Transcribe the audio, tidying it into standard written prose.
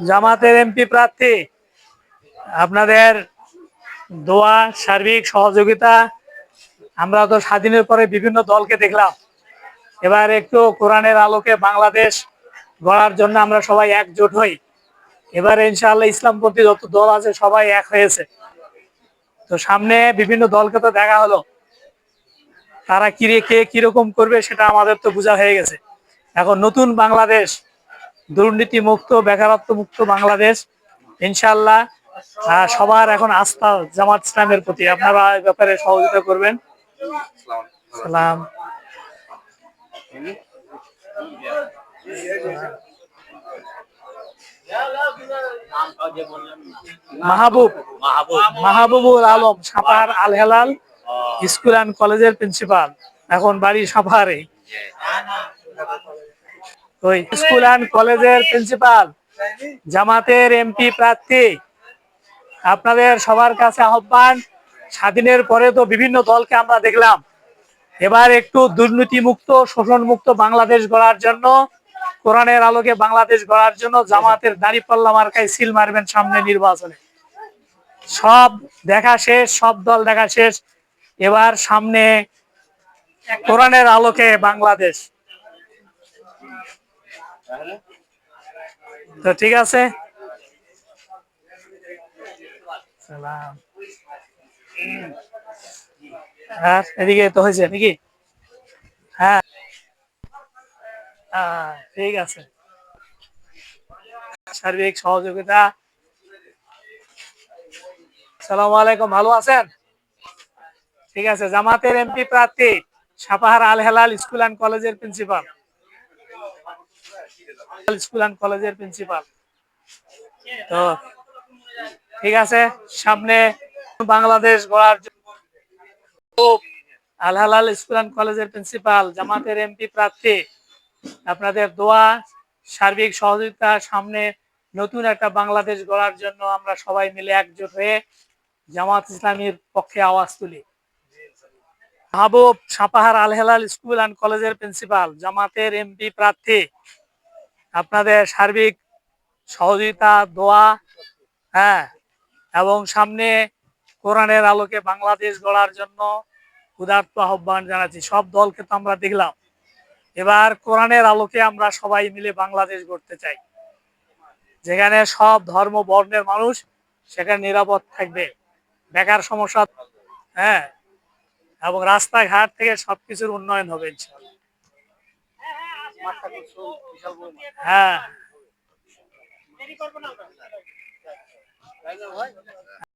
জামাতের এমপি প্রার্থী, আপনাদের দোয়া, সার্বিক সহযোগিতা। আমরা তো স্বাধীনের পরে বিভিন্ন দলকে দেখলাম, এবার একটু কোরআনের আলোকে বাংলাদেশ গড়ার জন্য আমরা সবাই একজোট হই। এবার ইনশাআল্লাহ ইসলামপন্থী যত দল আছে সবাই এক হয়েছে। তো সামনে বিভিন্ন দলকে তো দেখা হলো, তারা কে কিরকম করবে সেটা আমাদের তো বোঝা হয়ে গেছে। এখন নতুন বাংলাদেশ, দুর্নীতি মুক্ত, বেকারত্ব মুক্ত বাংলাদেশ ইনশাআল্লাহ। সবার এখন আস্থা জামাত ইসলামের প্রতি। আপনারা এই ব্যাপারে সহযোগিতা করবেন। সালাম। মাহবুবুল আলম, সাপাহার আল হেলাল স্কুল অ্যান্ড কলেজের প্রিন্সিপাল, এখন বাড়ি সাপাহারে। ওই স্কুল অ্যান্ড কলেজের প্রিন্সিপাল, জামাতের এমপি প্রার্থী। আপনাদের সবার কাছে আহ্বান, স্বাধীনের পরে তো বিভিন্ন দলকে আমরা দেখলাম, এবার একটু দুর্নীতি মুক্ত, শোষণ মুক্ত বাংলাদেশ গড়ার জন্য, কোরআনের আলোকে বাংলাদেশ গড়ার জন্য জামাতের দাঁড়িপাল্লা মার্কায় সিল মারবেন সামনে নির্বাচনে। সব দেখা শেষ, সব দল দেখা শেষ, এবার সামনে কোরআনের আলোকে বাংলাদেশ। তো ঠিক আছে, সালাম। আর এদিকে তো হয়েছে নাকি? হ্যাঁ, ঠিক আছে। সার্বিক সহযোগিতা। সালামু আলাইকুম, ভালো আছেন? ঠিক আছে, জামাতের এমপি প্রার্থী, সাপাহার আল হেলাল স্কুল অ্যান্ড কলেজের প্রিন্সিপাল, তো ঠিক আছে, সামনে বাংলাদেশ গড়ার জন্য আল হেলাল স্কুল অ্যান্ড কলেজের প্রিন্সিপাল, জামাতের এমপি প্রার্থী, আপনাদের দোয়া, সার্বিক সহযোগিতা। সামনে নতুন একটা বাংলাদেশ গড়ার জন্য আমরা সবাই মিলে একজোট হয়ে জামাত ইসলামীর পক্ষে আওয়াজ তুলি। মাহবুব, সাপাহার আল হেলাল স্কুল অ্যান্ড কলেজের প্রিন্সিপাল, জামাতের এমপি প্রার্থী, আপনাদের সার্বিক সহযোগিতা, দোয়া, হ্যাঁ, এবং সামনে কোরআনের আলোকে বাংলাদেশ গড়ার জন্য উদাত্ত আহ্বান জানাচ্ছি। সব দলকে তো আমরা দেখলাম, এবার কোরআনের আলোকে আমরা সবাই মিলে বাংলাদেশ গড়তে চাই, যেখানে সব ধর্ম বর্ণের মানুষ সেখানে নিরাপদ থাকবে, বেকার সমস্যা, হ্যাঁ, এবং রাস্তাঘাট থেকে সবকিছুর উন্নয়ন হবে ইনশাআল্লাহ। হ্যাঁ।